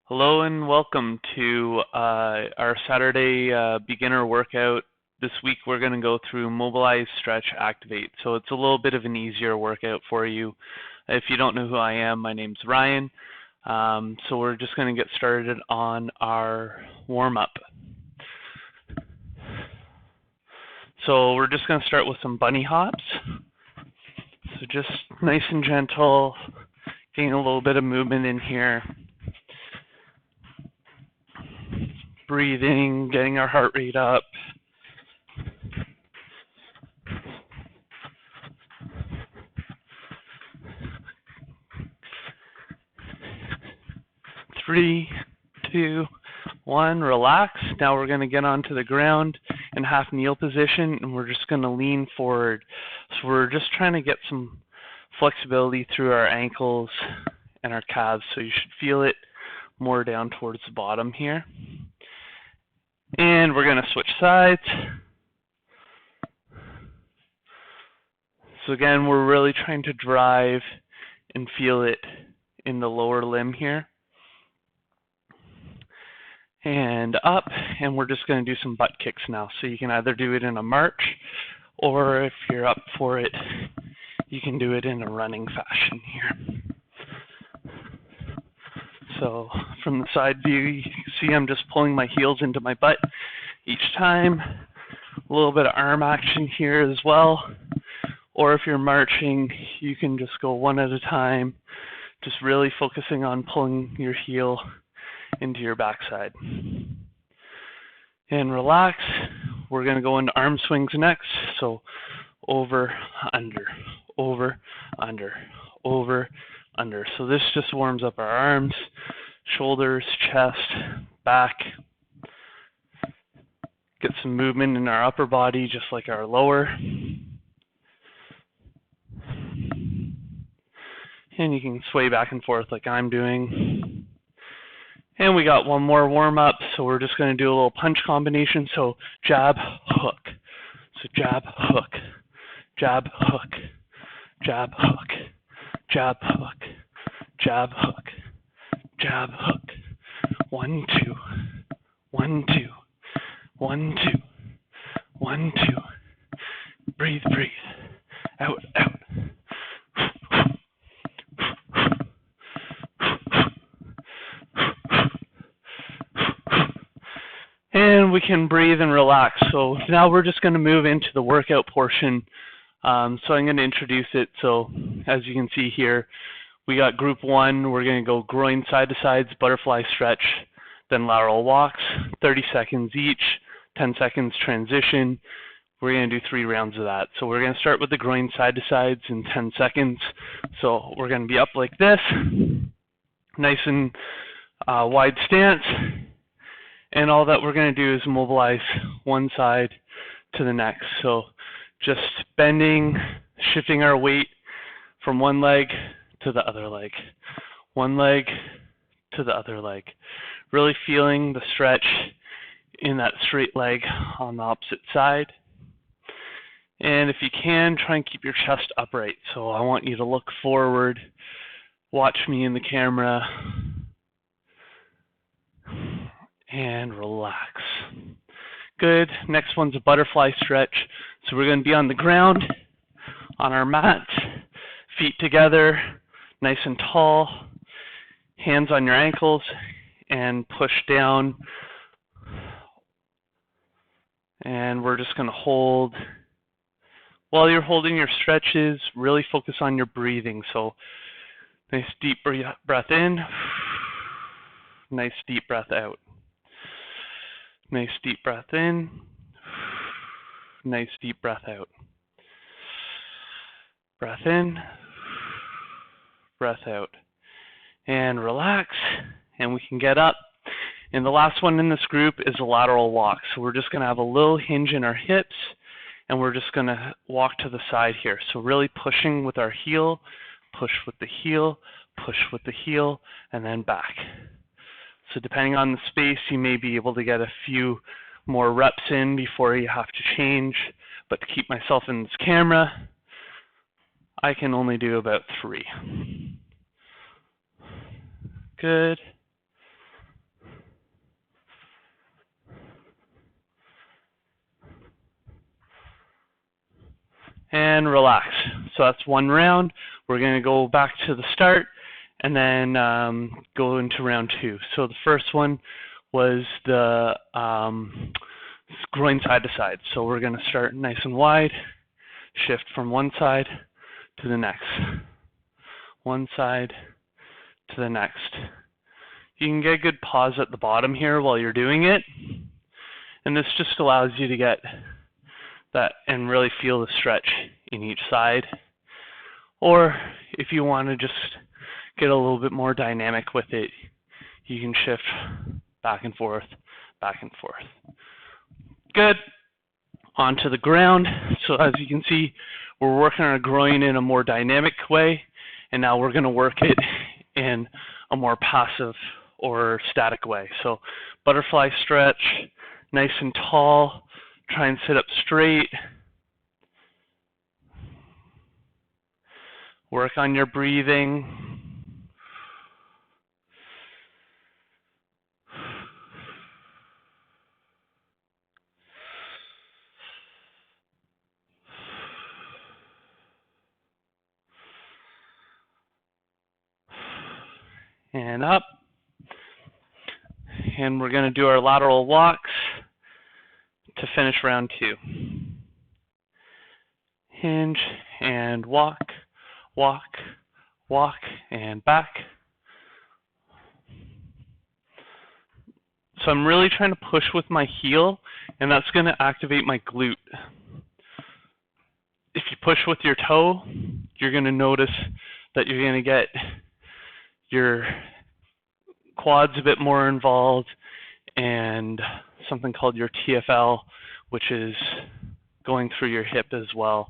Hello and welcome to our Saturday beginner workout. This week we're going to go through Mobilize, Stretch, Activate. So it's a little bit of an easier workout for you. If you don't know who I am, my name's Ryan. So we're just going to get started on our warm-up. So we're just going to start with some bunny hops. So just nice and gentle, getting a little bit of movement in here. Breathing, getting our heart rate up. Three, two, one, relax. Now we're going to get onto the ground in half kneel position, and we're just going to lean forward. So we're just trying to get some flexibility through our ankles and our calves. So you should feel it more down towards the bottom here. And we're going to switch sides. So again, we're really trying to drive and feel it in the lower limb here. And up, and we're just going to do some butt kicks now. So you can either do it in a march, or if you're up for it, you can do it in a running fashion here. So from the side view, you can see I'm just pulling my heels into my butt each time. A little bit of arm action here as well. Or if you're marching, you can just go one at a time, just really focusing on pulling your heel into your backside. And relax. We're going to go into arm swings next. So over, under, over, under, over, under. So this just warms up our arms, shoulders, chest, back. Get some movement in our upper body just like our lower. And you can sway back and forth like I'm doing. And we got one more warm up, so we're just going to do a little punch combination. So jab, hook. So jab, hook. Jab, hook. Jab, hook. Jab, hook. Jab, hook. Jab, hook. 1, 2. 1, 2. 1, 2. 1, 2. Breathe, breathe. Out, out. And we can breathe and relax. So now we're just going to move into the workout portion. So I'm going to introduce it. So as you can see here, we got group 1. We're going to go groin side to sides, butterfly stretch, then lateral walks, 30 seconds each, 10 seconds transition. We're going to do 3 rounds of that. So we're going to start with the groin side to sides in 10 seconds. So we're going to be up like this, nice and wide stance. And all that we're going to do is mobilize one side to the next. So just bending, shifting our weight from one leg to the other leg. One leg to the other leg. Really feeling the stretch in that straight leg on the opposite side. And if you can, try and keep your chest upright. So I want you to look forward, watch me in the camera, and relax. Good. Next one's a butterfly stretch. So we're going to be on the ground, on our mat, feet together, nice and tall, hands on your ankles, and push down. And we're just going to hold. While you're holding your stretches, really focus on your breathing. So nice deep breath in, nice deep breath out. Nice deep breath in, nice deep breath out. Breath in, breath out. And relax, and we can get up. And the last one in this group is a lateral walk. So we're just going to have a little hinge in our hips, and we're just going to walk to the side here. So really pushing with our heel, push with the heel, push with the heel, and then back. So depending on the space, you may be able to get a few more reps in before you have to change. But to keep myself in this camera, I can only do about 3. Good. So that's one round. We're going to go back to the start and then go into round 2. So the first one was the groin side to side. So we're going to start nice and wide, shift from one side to the next, one side to the next. You can get a good pause at the bottom here while you're doing it, and this just allows you to get that and really feel the stretch in each side. Or if you want to just get a little bit more dynamic with it, you can shift back and forth, back and forth. Good. Onto the ground. So as you can see, we're working our groin in a more dynamic way, and now we're going to work it in a more passive or static way. So butterfly stretch, nice and tall, try and sit up straight. Work on your breathing. And up. And we're going to do our lateral walks to finish round 2. Hinge and walk, walk, walk, and back. So I'm really trying to push with my heel, and that's going to activate my glute. If you push with your toe, you're going to notice that you're going to get your quads a bit more involved and something called your TFL, which is going through your hip as well.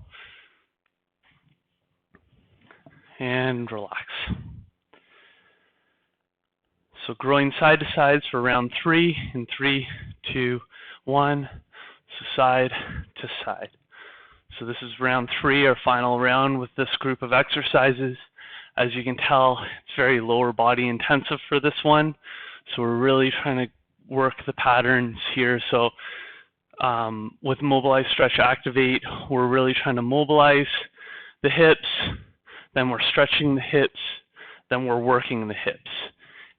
And relax. So groin side to sides for round 3 in 3, 2, 1. So side to side. So this is round 3, our final round with this group of exercises. As you can tell, it's very lower body intensive for this one. So we're really trying to work the patterns here. So with Mobilize, Stretch, Activate, we're really trying to mobilize the hips, then we're stretching the hips, then we're working the hips.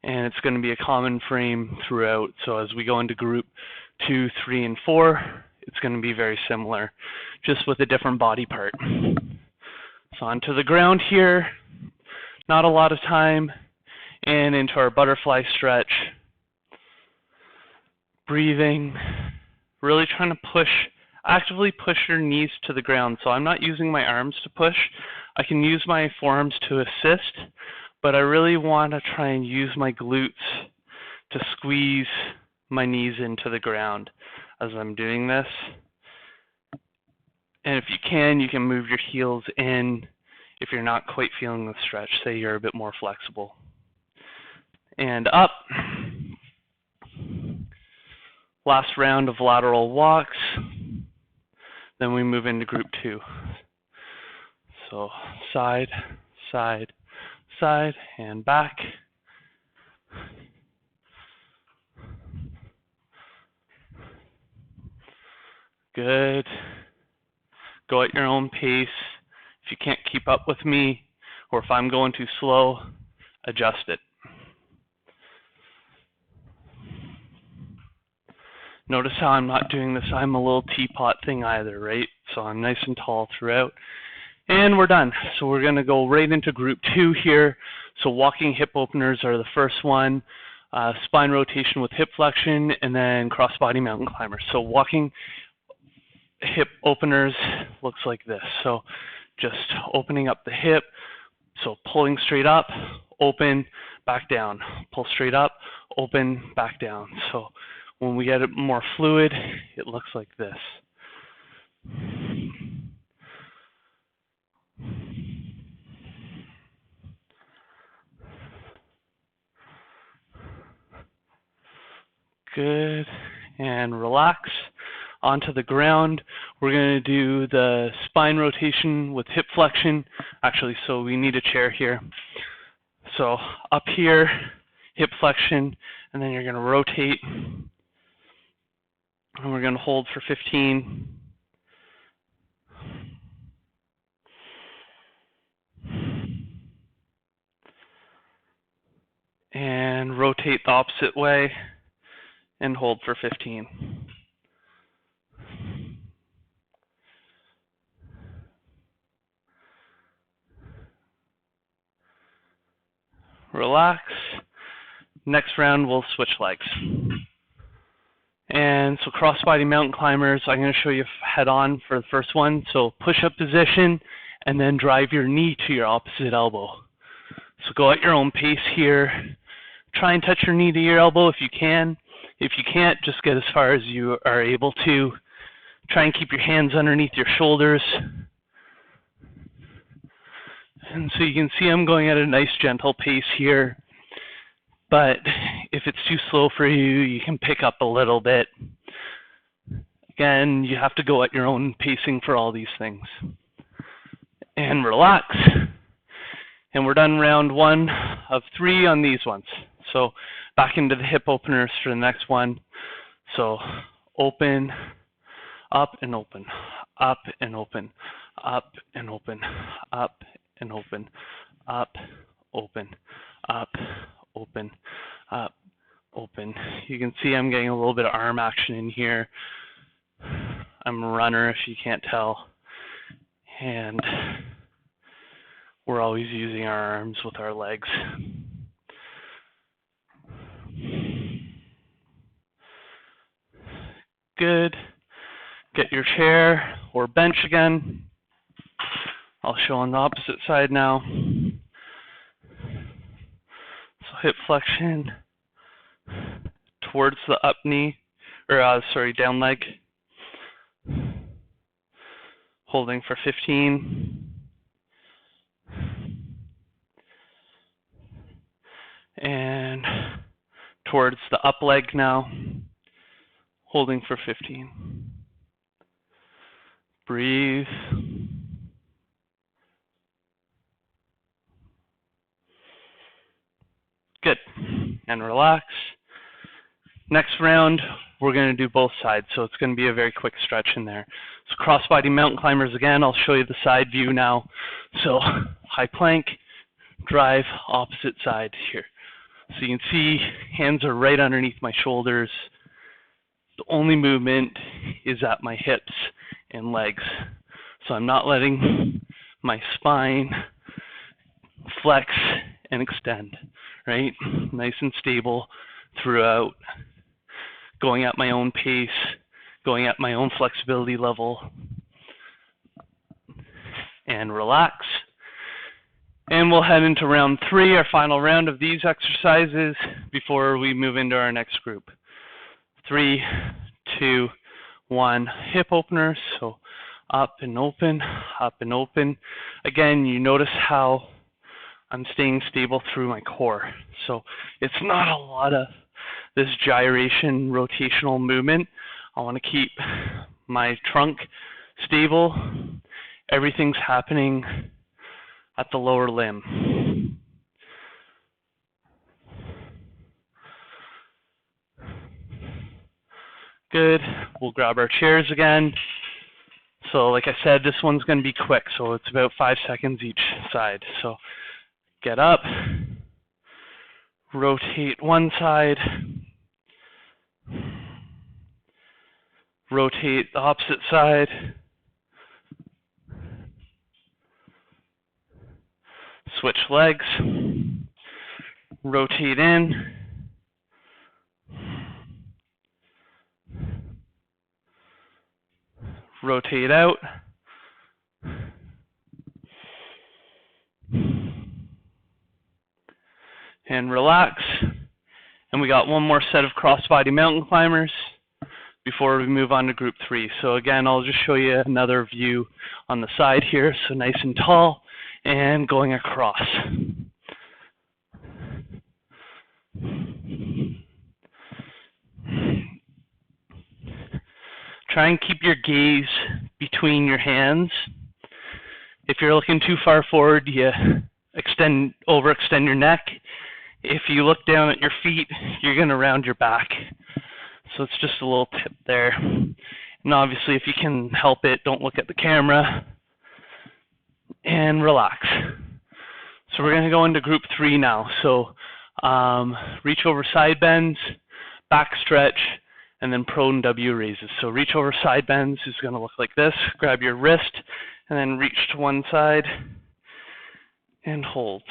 And it's going to be a common frame throughout. So as we go into group 2, 3, and 4, it's going to be very similar, just with a different body part. So onto the ground here, not a lot of time, and into our butterfly stretch. Breathing, really trying to push, actively push your knees to the ground. So I'm not using my arms to push. I can use my forearms to assist, but I really want to try and use my glutes to squeeze my knees into the ground as I'm doing this. And if you can move your heels in if you're not quite feeling the stretch, say you're a bit more flexible. And up. Last round of lateral walks. Then we move into group 2. So side, side, side, and back. Good. Go at your own pace. If you can't keep up with me, or if I'm going too slow, adjust it. Notice how I'm not doing this I'm a little teapot thing either, right? So I'm nice and tall throughout. And we're done. So we're going to go right into group 2 here. So walking hip openers are the first one. Spine rotation with hip flexion, and then crossbody mountain climbers. So walking hip openers looks like this. So just opening up the hip, so pulling straight up, open, back down, pull straight up, open, back down. So when we get it more fluid, it looks like this. Good, and relax. Onto the ground. We're going to do the spine rotation with hip flexion. Actually, so we need a chair here. So up here, hip flexion, and then you're going to rotate. And we're going to hold for 15. And rotate the opposite way and hold for 15. Relax. Next round, we'll switch legs. And so crossbody mountain climbers, I'm going to show you head on for the first one. So push up position and then drive your knee to your opposite elbow. So go at your own pace here. Try and touch your knee to your elbow if you can. If you can't, just get as far as you are able to. Try and keep your hands underneath your shoulders. And so you can see I'm going at a nice gentle pace here. But if it's too slow for you, you can pick up a little bit. Again, you have to go at your own pacing for all these things. And relax. And we're done round 1 of 3 on these ones. So back into the hip openers for the next one. So open, up and open, up and open, up and open, up and open, up, open, up, open, up, open. You can see I'm getting a little bit of arm action in here. I'm a runner if you can't tell. And we're always using our arms with our legs. Good. Get your chair or bench again. I'll show on the opposite side now. So hip flexion towards the up knee, or down leg. Holding for 15. And towards the up leg now. Holding for 15. Breathe. Good. And relax. Next round, we're going to do both sides, so it's going to be a very quick stretch in there. So crossbody mountain climbers again. I'll show you the side view now. So high plank, drive, opposite side here. So you can see hands are right underneath my shoulders. The only movement is at my hips and legs. So I'm not letting my spine flex and extend, right? Nice and stable throughout. Going at my own pace, going at my own flexibility level. And relax. And we'll head into round 3, our final round of these exercises before we move into our next group. 3, 2, 1, hip openers. So up and open, up and open. Again, you notice how I'm staying stable through my core. So it's not a lot of this gyration, rotational movement. I want to keep my trunk stable. Everything's happening at the lower limb. Good. We'll grab our chairs again. So like I said, this one's going to be quick. So it's about 5 seconds each side. So get up, rotate one side, rotate the opposite side, switch legs, rotate in, rotate out, and relax. And we got one more set of crossbody mountain climbers before we move on to group 3. So again, I'll just show you another view on the side here. So nice and tall and going across. Try and keep your gaze between your hands. If you're looking too far forward, you overextend your neck. If you look down at your feet, you're going to round your back. So it's just a little tip there. And obviously, if you can help it, don't look at the camera. And relax. So we're going to go into group 3 now. So reach over side bends, back stretch, and then prone W raises. So reach over side bends is going to look like this. Grab your wrist and then reach to one side and hold.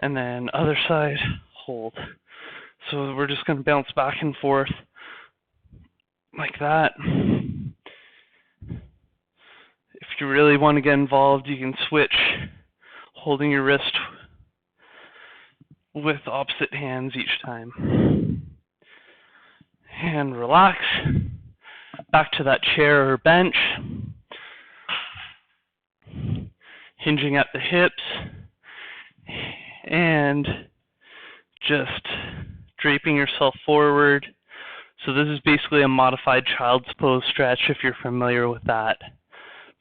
And then other side, hold. So we're just going to bounce back and forth like that. If you really want to get involved, you can switch, holding your wrist with opposite hands each time. And relax. Back to that chair or bench. Hinging at the hips. And just draping yourself forward. So this is basically a modified child's pose stretch if you're familiar with that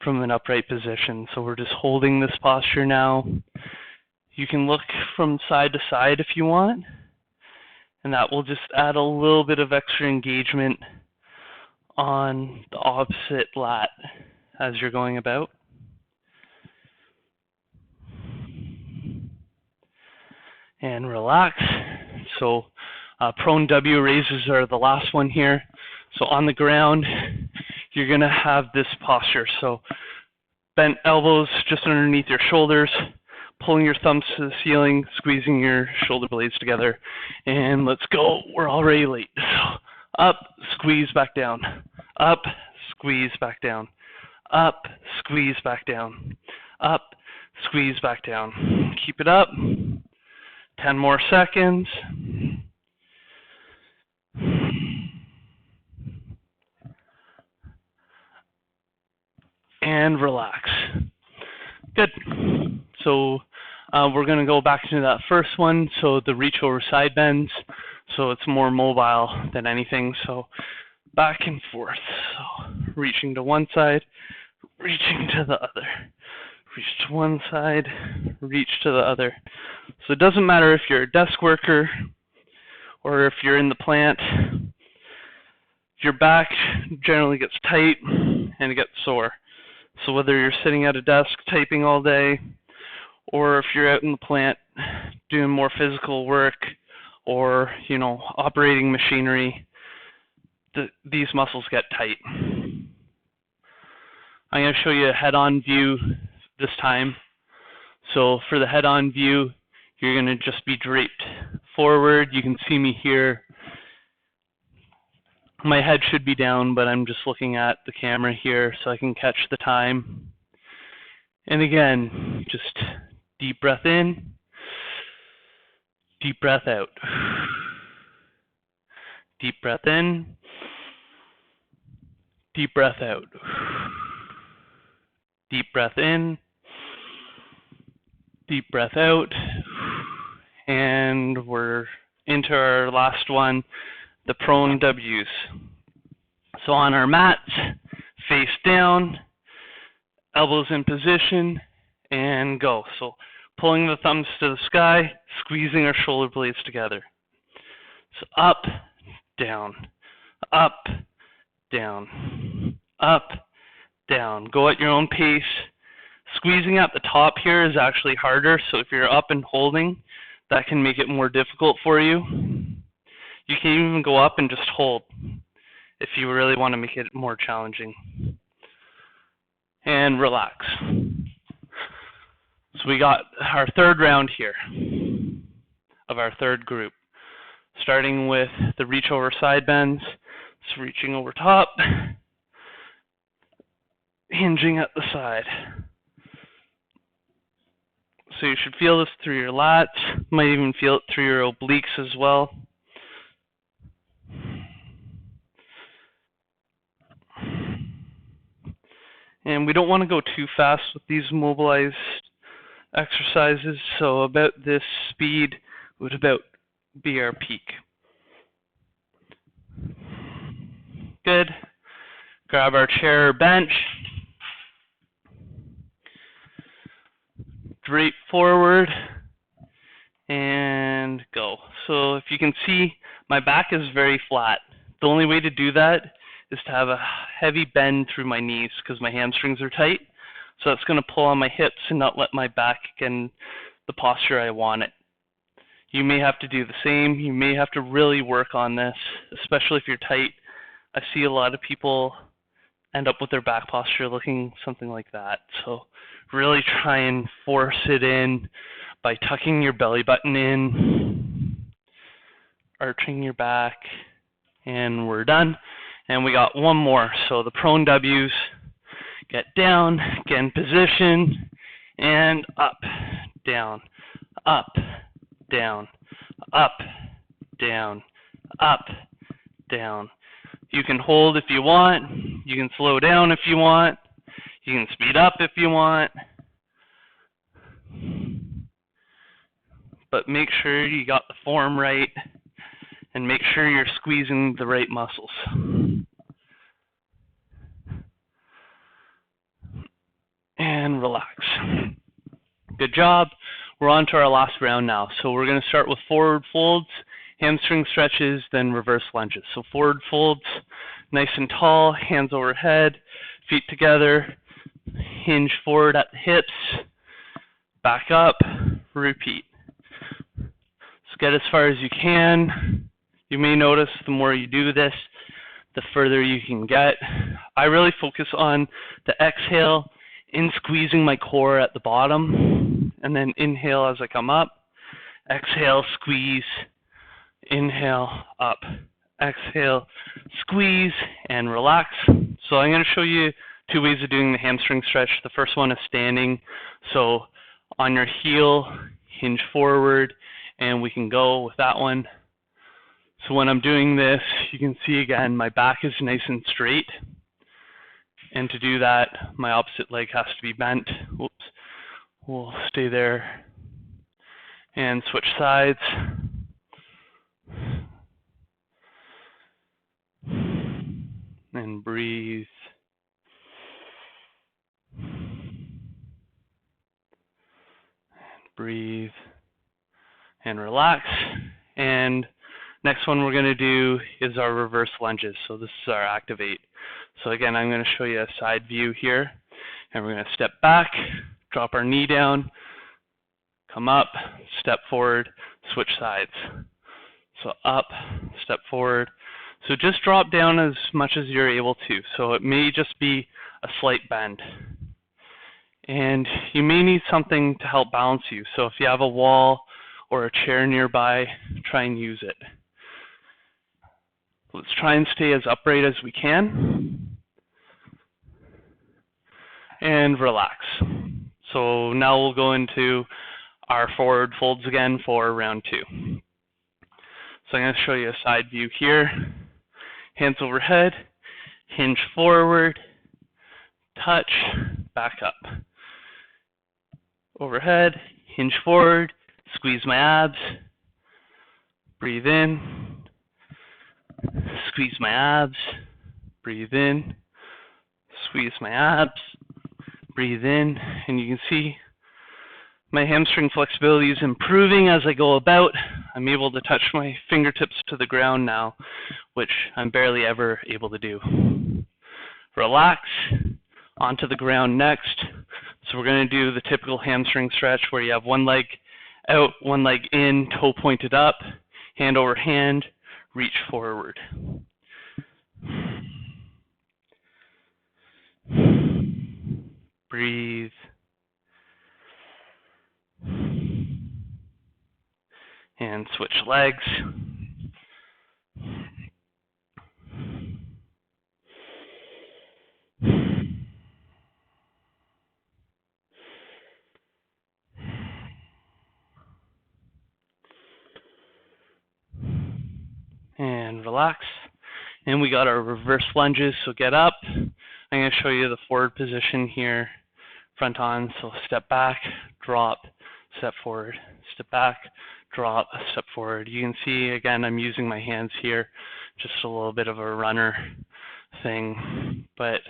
from an upright position. So we're just holding this posture now. You can look from side to side if you want, and that will just add a little bit of extra engagement on the opposite lat as you're going about. And relax. So prone W raises are the last one here. So on the ground, you're going to have this posture. So bent elbows just underneath your shoulders, pulling your thumbs to the ceiling, squeezing your shoulder blades together. And let's go. We're already late. So up, squeeze back down. Up, squeeze back down. Up, squeeze back down. Up, squeeze back down. Keep it up. 10 more seconds. And relax. Good. So we're going to go back to that first one. So the reach over side bends. So it's more mobile than anything. So back and forth. So reaching to one side, reaching to the other. Reach to one side, reach to the other. So it doesn't matter if you're a desk worker or if you're in the plant. Your back generally gets tight and it gets sore. So whether you're sitting at a desk typing all day, or if you're out in the plant doing more physical work, or operating machinery, these muscles get tight. I'm going to show you a head-on view this time. So for the head-on view, you're going to just be draped forward. You can see me here. My head should be down, but I'm just looking at the camera here so I can catch the time. And again, just deep breath in, deep breath out. Deep breath in, deep breath out. Deep breath in, deep breath out. And we're into our last one, the prone W's. So on our mats, face down, elbows in position, and go. So pulling the thumbs to the sky, squeezing our shoulder blades together. So up, down, up, down, up, down. Go at your own pace. Squeezing at the top here is actually harder, so if you're up and holding, that can make it more difficult for you. You can even go up and just hold if you really want to make it more challenging. And relax. So we got our third round here of our third group. Starting with the reach over side bends. So reaching over top, hinging at the side. So you should feel this through your lats, might even feel it through your obliques as well. And we don't want to go too fast with these mobilized exercises, so about this speed would about be our peak. Good. Grab our chair or bench. Drape forward and go. So if you can see, my back is very flat. The only way to do that is to have a heavy bend through my knees because my hamstrings are tight. So that's going to pull on my hips and not let my back get in the posture I want it. You may have to do the same. You may have to really work on this, especially if you're tight. I see a lot of people end up with their back posture looking something like that. So really try and force it in by tucking your belly button in, arching your back, and we're done. And we got one more. So the prone W's, get down, get in position, and up, down, up, down, up, down, up, down. You can hold if you want. You can slow down if you want. You can speed up if you want. But make sure you got the form right and make sure you're squeezing the right muscles. And relax. Good job. We're on to our last round now. So we're going to start with forward folds, hamstring stretches, then reverse lunges. So forward folds, nice and tall, hands overhead, feet together, hinge forward at the hips, back up, repeat. So get as far as you can. You may notice the more you do this, the further you can get. I really focus on the exhale in squeezing my core at the bottom, and then inhale as I come up, exhale, squeeze, inhale, up, exhale, squeeze, and relax. So I'm going to show you two ways of doing the hamstring stretch. The first one is standing. So on your heel, hinge forward, and we can go with that one. So when I'm doing this, you can see again, my back is nice and straight. And to do that, my opposite leg has to be bent. Whoops. We'll stay there. And switch sides. And breathe. And breathe. And relax. And next one we're going to do is our reverse lunges. So this is our activate. So again, I'm going to show you a side view here. And we're going to step back, drop our knee down, come up, step forward, switch sides. So up, step forward. So just drop down as much as you're able to. So it may just be a slight bend. And you may need something to help balance you. So if you have a wall or a chair nearby, try and use it. Let's try and stay as upright as we can. And relax. So now we'll go into our forward folds again for round 2. So I'm going to show you a side view here. Hands overhead, hinge forward, touch, back up. Overhead, hinge forward, squeeze my abs, breathe in, squeeze my abs, breathe in, squeeze my abs, breathe in, and you can see my hamstring flexibility is improving as I go about. I'm able to touch my fingertips to the ground now, which I'm barely ever able to do. Relax, onto the ground next. So we're going to do the typical hamstring stretch where you have one leg out, one leg in, toe pointed up, hand over hand, reach forward. Breathe. And switch legs. And relax. And we got our reverse lunges, so get up. I'm going to show you the forward position here, front on. So step back, drop, step forward, step back, drop, step forward. You can see, again, I'm using my hands here, just a little bit of a runner thing. But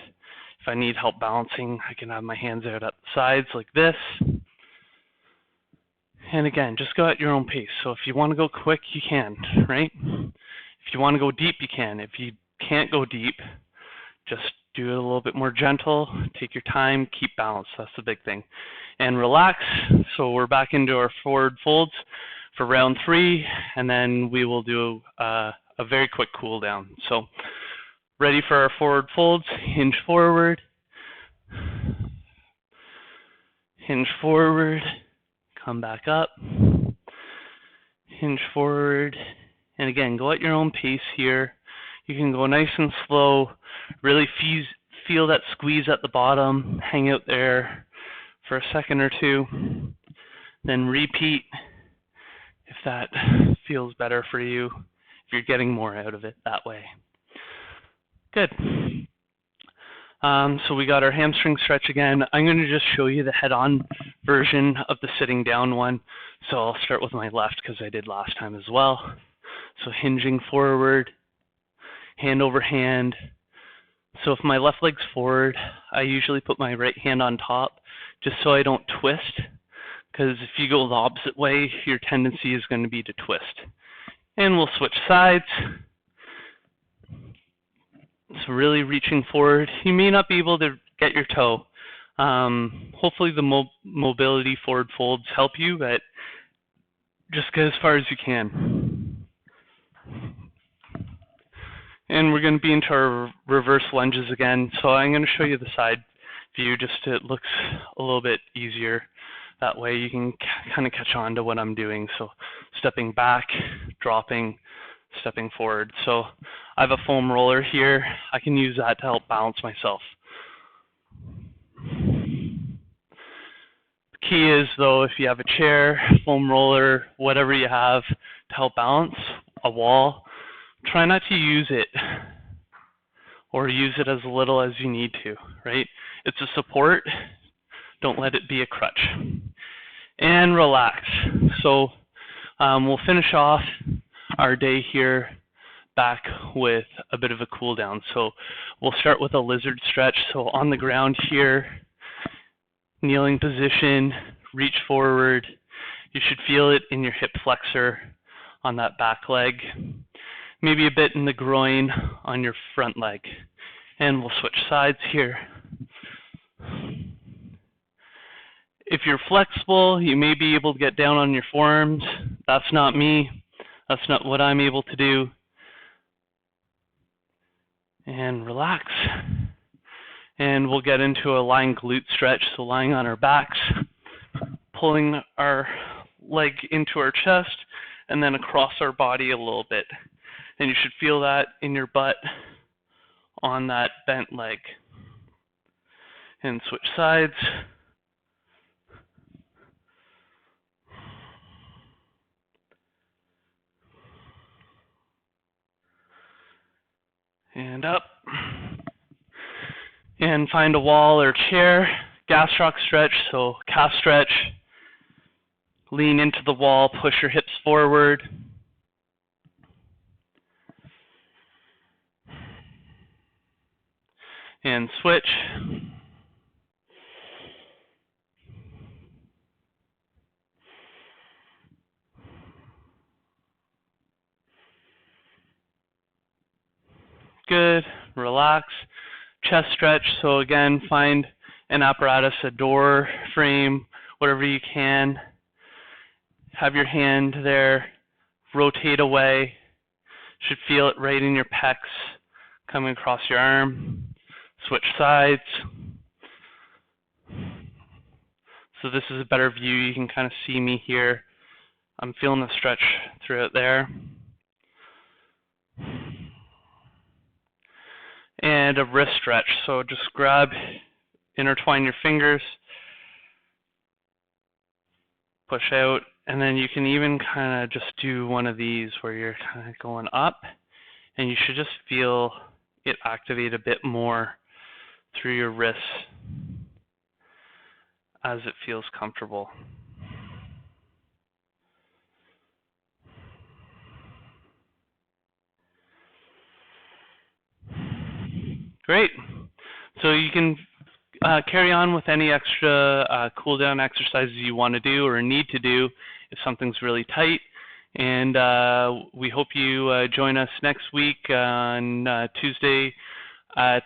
if I need help balancing, I can have my hands out at the sides like this. And again, just go at your own pace. So if you want to go quick, you can, right? If you want to go deep, you can. If you can't go deep, just do it a little bit more gentle, take your time, keep balance, that's the big thing. And relax, so we're back into our forward folds for round 3, and then we will do a very quick cool down. So ready for our forward folds, hinge forward, come back up, hinge forward, and again, go at your own pace here. You can go nice and slow, really feel that squeeze at the bottom, hang out there for a second or two, then repeat if that feels better for you, if you're getting more out of it that way. Good. So we got our hamstring stretch again. I'm going to just show you the head-on version of the sitting down one. So I'll start with my left because I did last time as well. So hinging forward, hand over hand. So if my left leg's forward, I usually put my right hand on top just so I don't twist, because if you go the opposite way, your tendency is going to be to twist. And we'll switch sides. So really reaching forward. You may not be able to get your toe. Hopefully the mobility forward folds help you, but just get as far as you can. And we're going to be into our reverse lunges again. So I'm going to show you the side view just so it looks a little bit easier. That way you can kind of catch on to what I'm doing. So stepping back, dropping, stepping forward. So I have a foam roller here. I can use that to help balance myself. The key is, though, if you have a chair, foam roller, whatever you have to help balance, a wall, try not to use it or use it as little as you need to, right? It's a support. Don't let it be a crutch. And relax. So we'll finish off our day here back with a bit of a cool down. So we'll start with a lizard stretch. So on the ground here, kneeling position, reach forward. You should feel it in your hip flexor on that back leg. Maybe a bit in the groin on your front leg. And we'll switch sides here. If you're flexible, you may be able to get down on your forearms. That's not me. That's not what I'm able to do. And relax. And we'll get into a lying glute stretch. So lying on our backs, pulling our leg into our chest, and then across our body a little bit. And you should feel that in your butt on that bent leg. And switch sides. And up. And find a wall or chair. Gastroc stretch, so calf stretch. Lean into the wall, push your hips forward. And switch. Good. Relax. Chest stretch. So again, find an apparatus, a door frame, whatever you can. Have your hand there. Rotate away. Should feel it right in your pecs, coming across your arm. Switch sides. So this is a better view. You can kind of see me here. I'm feeling the stretch throughout there. And a wrist stretch. So just grab, intertwine your fingers, push out, and then you can even kind of just do one of these where you're kind of going up, and you should just feel it activate a bit more through your wrists as it feels comfortable. Great. So you can carry on with any extra cool down exercises you want to do or need to do if something's really tight. And we hope you join us next week on Tuesday at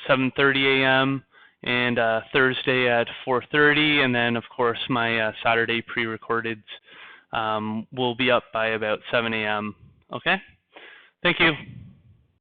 7:30 a.m. and Thursday at 4:30, and then of course my Saturday pre-recordeds will be up by about 7 a.m. Okay? Thank you.